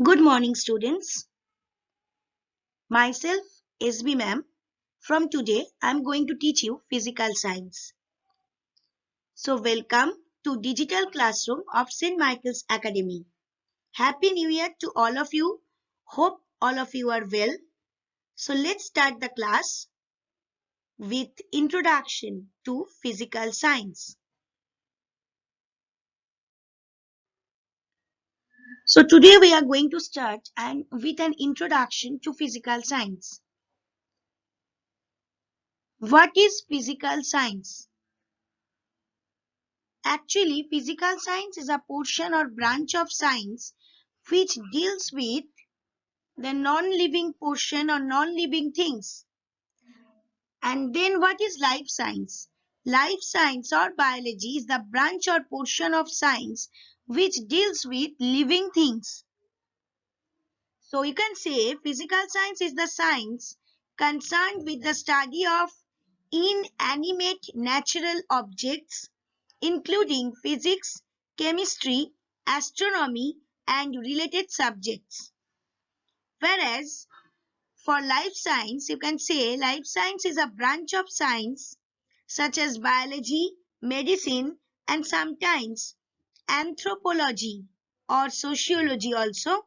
Good morning, students. Myself, SB ma'am. From today, I'm going to teach you physical science. So, welcome to Digital Classroom of St. Michael's Academy. Happy New Year to all of you. Hope all of you are well. So, let's start the class with Introduction to Physical Science. So, today we are going to start with an introduction to physical science. What is physical science? Actually, physical science is a portion or branch of science which deals with the non-living portion or non-living things. And then what is life science? Life science or biology is the branch or portion of science which deals with living things. So you can say physical science is the science concerned with the study of inanimate natural objects including physics, chemistry, astronomy, and related subjects. Whereas for life science, you can say life science is a branch of science such as biology, medicine, and sometimes anthropology or sociology also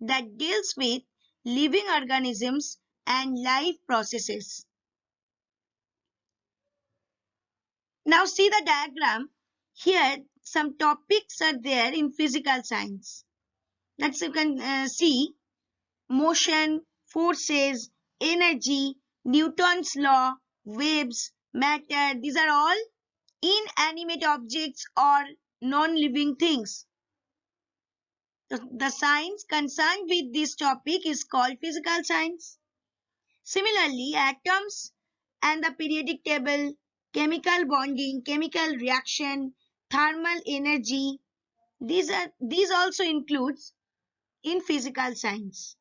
that deals with living organisms and life processes. Now see the diagram. Here some topics are there in physical science. That you can see motion, forces, energy, Newton's law, waves, matter. These are all inanimate objects or non-living things. The science concerned with this topic is called physical science. Similarly, atoms and the periodic table, chemical bonding, chemical reaction, thermal energy, these also includes in physical science.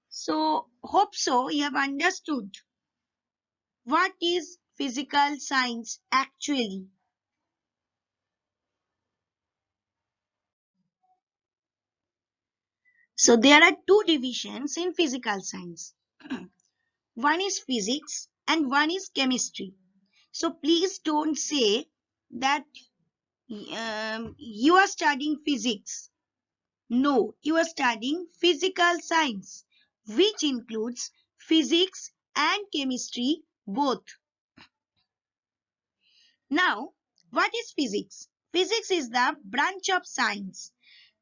So, hope so you have understood what is physical science actually. So, there are two divisions in physical science. One is physics and one is chemistry. So, please don't say that you are studying physics. No, you are studying physical science, which includes physics and chemistry both. Now, what is physics? Physics is the branch of science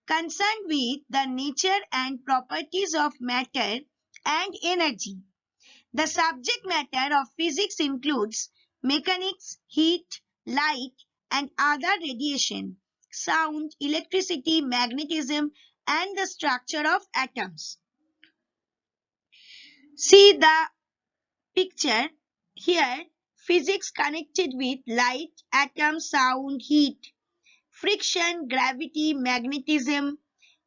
concerned with the nature and properties of matter and energy. The subject matter of physics includes mechanics, heat, light, and other radiation, sound, electricity, magnetism, and the structure of atoms. See the picture here. Physics connected with light, atoms, sound, heat, friction, gravity, magnetism,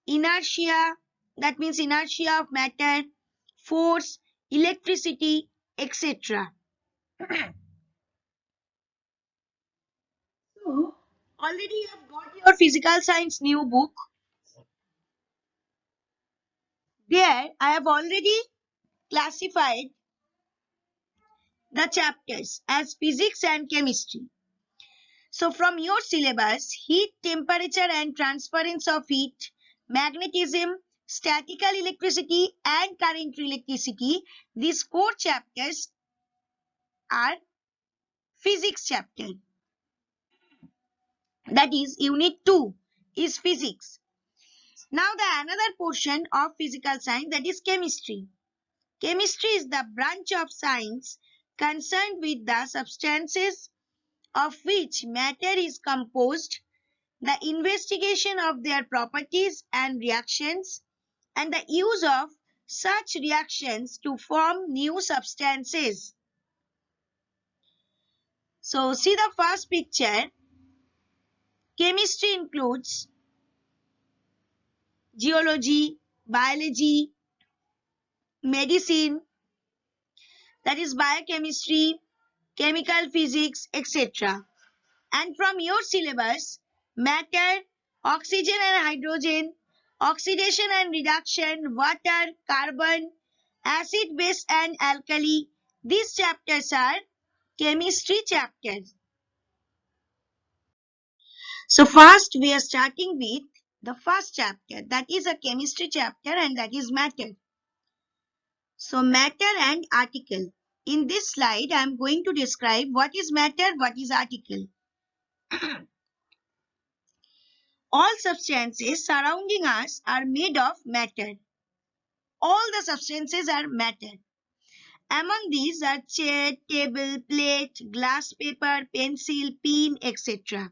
inertia, that means inertia of matter, force, electricity, etc. So, already you have got your physical science new book. There, I have already classified the chapters as physics and chemistry. So, from your syllabus, heat, temperature and transference of heat, magnetism, statical electricity and current electricity, these four chapters are physics chapter. That is unit 2 is physics. Now the another portion of physical science, that is chemistry. Chemistry is the branch of science concerned with the substances of which matter is composed, the investigation of their properties and reactions, and the use of such reactions to form new substances. So see the first picture. Chemistry includes geology, biology, medicine, that is biochemistry, chemical physics, etc. And from your syllabus, matter, oxygen and hydrogen, oxidation and reduction, water, carbon, acid, base and alkali. These chapters are chemistry chapters. So first we are starting with the first chapter, that is a chemistry chapter, and that is matter. So matter and article. In this slide I am going to describe what is matter, what is article. All substances surrounding us are made of matter. All the substances are matter. Among these are chair, table, plate, glass, paper, pencil, pen, etc.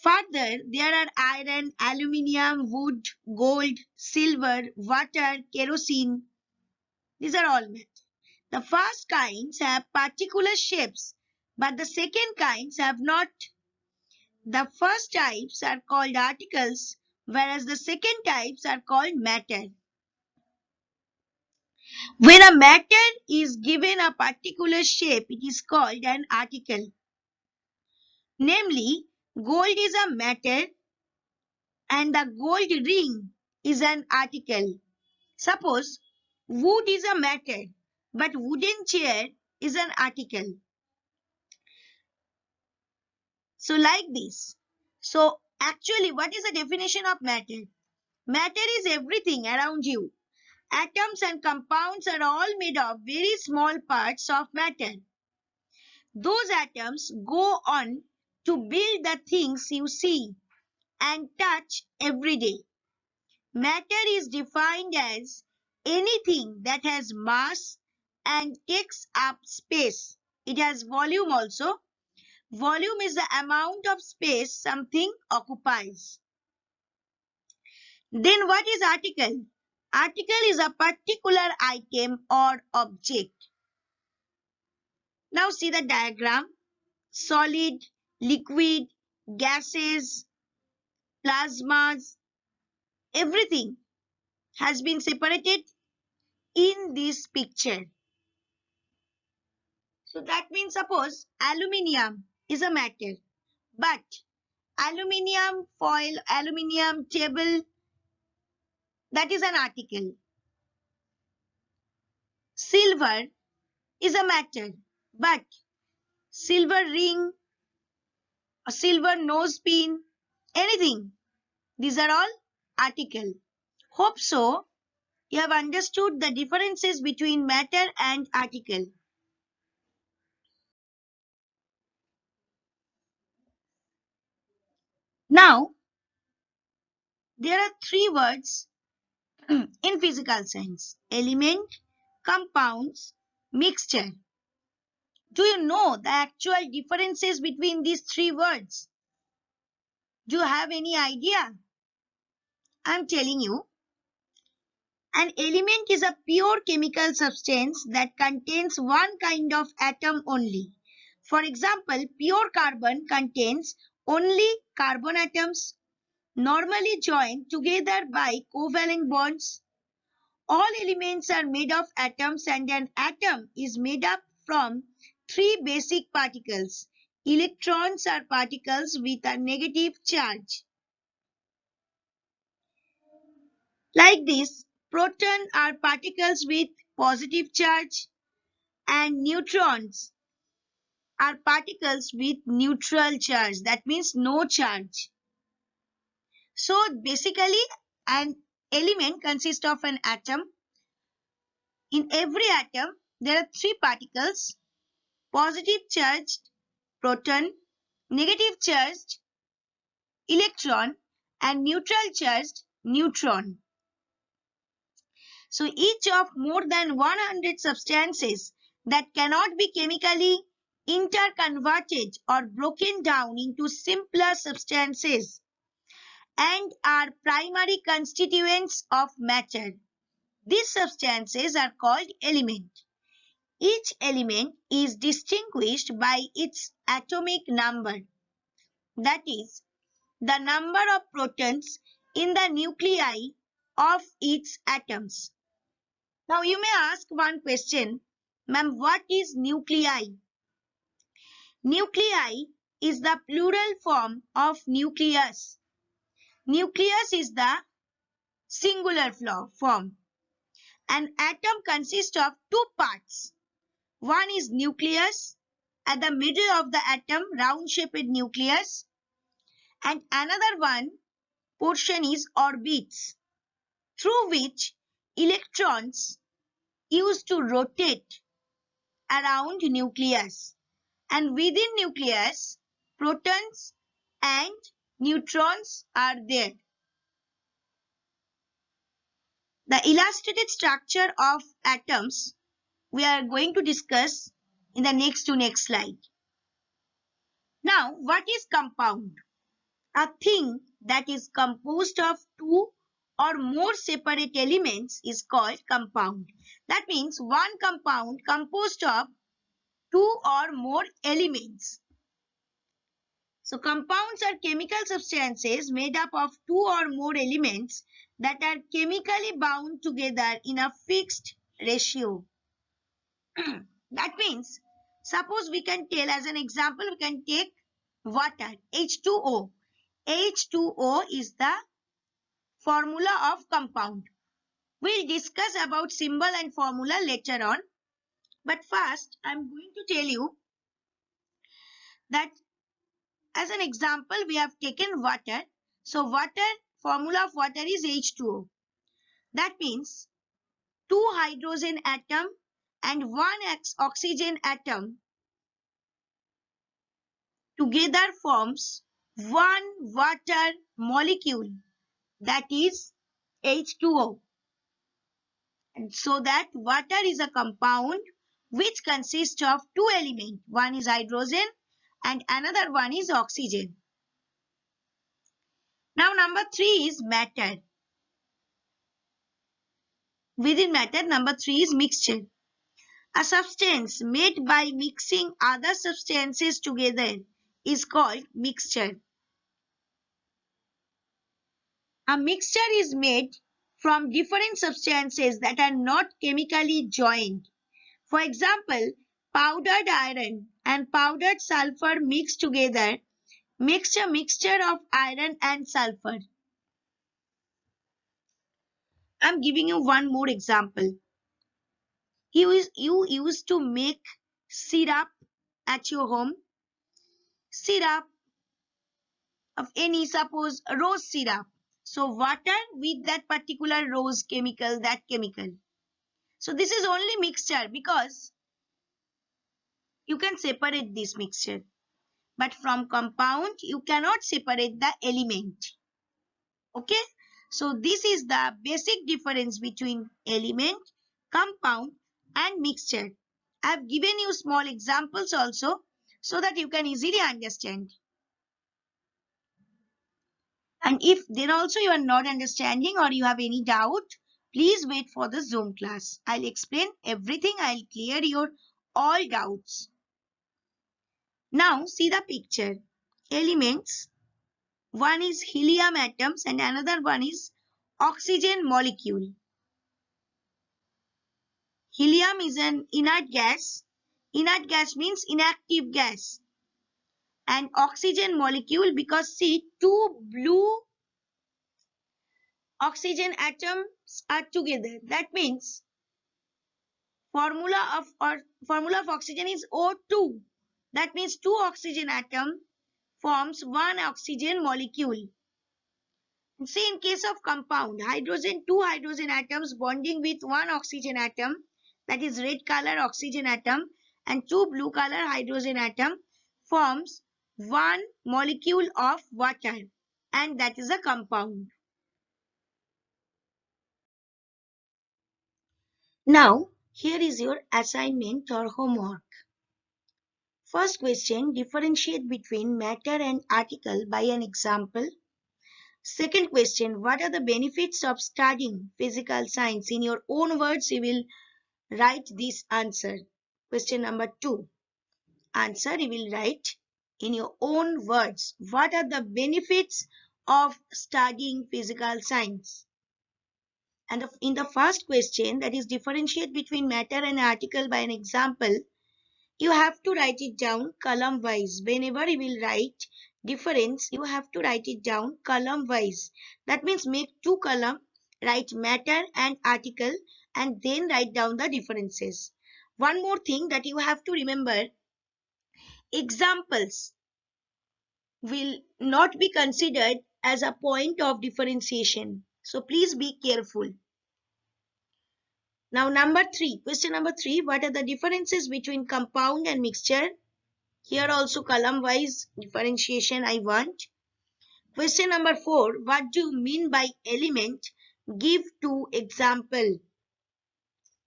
Further, there are iron, aluminium, wood, gold, silver, water, kerosene. These are all matter. The first kinds have particular shapes, but the second kinds have not. The first types are called articles, whereas the second types are called matter. When a matter is given a particular shape, it is called an article. Namely, gold is a matter and the gold ring is an article. Suppose wood is a matter, but wooden chair is an article. So like this. So actually, what is the definition of matter? Matter is everything around you. Atoms and compounds are all made of very small parts of matter. Those atoms go on to build the things you see and touch every day. Matter is defined as anything that has mass and takes up space. It has volume also. Volume is the amount of space something occupies. Then what is article? Article is a particular item or object. Now see the diagram. Solid, liquid, gases, plasmas, everything has been separated in this picture. So that means suppose aluminium is a matter, but aluminium foil, aluminium table, that is an article. Silver is a matter, but silver ring, a silver nose pin, anything, these are all article. Hope so you have understood the differences between matter and article. Now, there are three words in physical science: element, compounds, mixture. Do you know the actual differences between these three words? Do you have any idea? I am telling you. An element is a pure chemical substance that contains one kind of atom only. For example, pure carbon contains only carbon atoms, normally joined together by covalent bonds. All elements are made of atoms, and an atom is made up from three basic particles. Electrons are particles with a negative charge. Like this, protons are particles with positive charge, and neutrons are particles with neutral charge. That means no charge. So basically, an element consists of an atom. In every atom, there are three particles: positive charged proton, negative charged electron, and neutral charged neutron. So each of more than 100 substances that cannot be chemically interconverted or broken down into simpler substances and are primary constituents of matter. These substances are called elements. Each element is distinguished by its atomic number, that is, the number of protons in the nuclei of its atoms. Now you may ask one question, ma'am, what is nuclei? Nuclei is the plural form of nucleus. Nucleus is the singular form. An atom consists of two parts. One is nucleus, at the middle of the atom, round-shaped nucleus, and another one portion is orbits, through which electrons used to rotate around nucleus. And within nucleus, protons and neutrons are there. The illustrated structure of atoms we are going to discuss in the next slide. Now, what is compound? A thing that is composed of two or more separate elements is called compound. That means one compound composed of two or more elements. So compounds are chemical substances made up of two or more elements that are chemically bound together in a fixed ratio. That means, suppose we can tell as an example, we can take water, H2O. H2O is the formula of compound. We'll discuss about symbol and formula later on. But first, I'm going to tell you that as an example, we have taken water. So water, formula of water is H2O. That means two hydrogen atom and one oxygen atom together forms one water molecule, that is H2O. And so that water is a compound which consists of two elements. One is hydrogen and another one is oxygen. Now number 3 is matter. Within matter, number 3 is mixture. A substance made by mixing other substances together is called mixture. A mixture is made from different substances that are not chemically joined. For example, powdered iron and powdered sulfur mixed together makes a mixture of iron and sulfur. I am giving you one more example. You used to make syrup at your home. Syrup of any, suppose rose syrup. So water with that particular rose chemical, that chemical. So this is only mixture because you can separate this mixture. But from compound, you cannot separate the element. Okay. So this is the basic difference between element, compound and mixture. I have given you small examples also so that you can easily understand. And if then also you are not understanding or you have any doubt, please wait for the Zoom class. I'll explain everything. I'll clear your all doubts. Now see the picture. Elements. One is helium atoms and another one is oxygen molecule. Helium is an inert gas. Inert gas means inactive gas. And oxygen molecule, because see, two blue oxygen atoms are together. That means formula of oxygen is O2. That means two oxygen atom forms one oxygen molecule. See, in case of compound, two hydrogen atoms bonding with one oxygen atom, that is red color oxygen atom, and two blue color hydrogen atom forms one molecule of water, and that is a compound. Now, here is your assignment or homework. First question, differentiate between matter and article by an example. Second question, what are the benefits of studying physical science? In your own words, you will write this answer. Question number 2. Answer you will write in your own words. What are the benefits of studying physical science? And in the first question, that is differentiate between matter and article by an example, you have to write it down column wise. Whenever you will write difference, you have to write it down column wise. That means make two column, write matter and article, and then write down the differences. One more thing that you have to remember, examples will not be considered as a point of differentiation. So please be careful. Now question number 3, what are the differences between compound and mixture? Here also column wise differentiation I want. Question number 4, what do you mean by element? Give 2 example.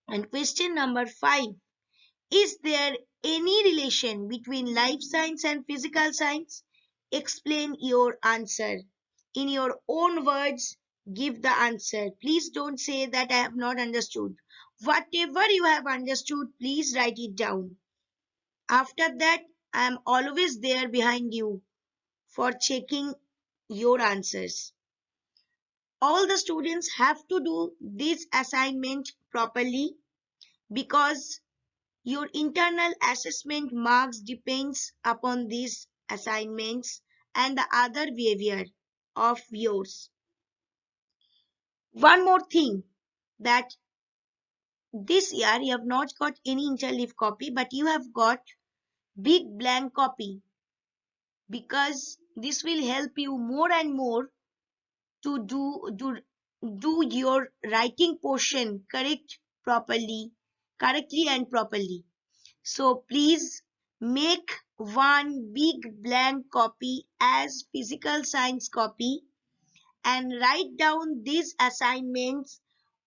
And question number 5, is there any relation between life science and physical science? Explain your answer. In your own words, give the answer. Please don't say that I have not understood. Whatever you have understood, please write it down. After that, I am always there behind you for checking your answers. All the students have to do this assignment properly, because your internal assessment marks depends upon these assignments and the other behavior of yours. One more thing, that this year you have not got any interleaf copy, but you have got big blank copy, because this will help you more and more to do your writing portion correctly and properly. So please make one big blank copy as physical science copy and write down these assignments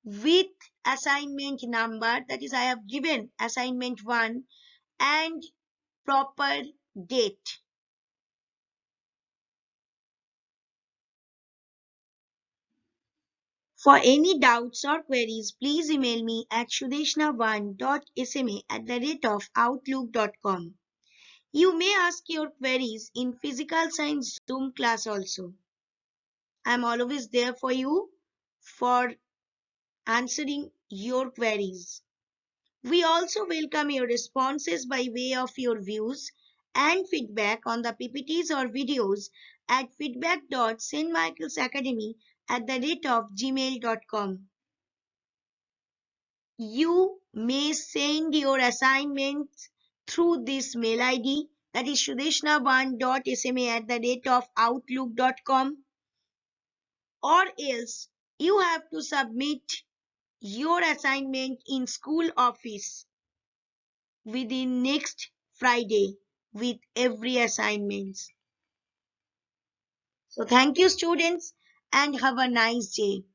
with assignment number, that is I have given assignment 1 and proper date. For any doubts or queries, please email me at sudeshna1.sma@outlook.com. You may ask your queries in physical science Zoom class also. I am always there for you for answering your queries. We also welcome your responses by way of your views and feedback on the PPTs or videos at feedback.stmichaelsacademy@gmail.com. You may send your assignments through this mail ID, that is sudeshna1.sma@outlook.com, or else you have to submit your assignment in school office within next Friday with every assignment. So thank you students and have a nice day.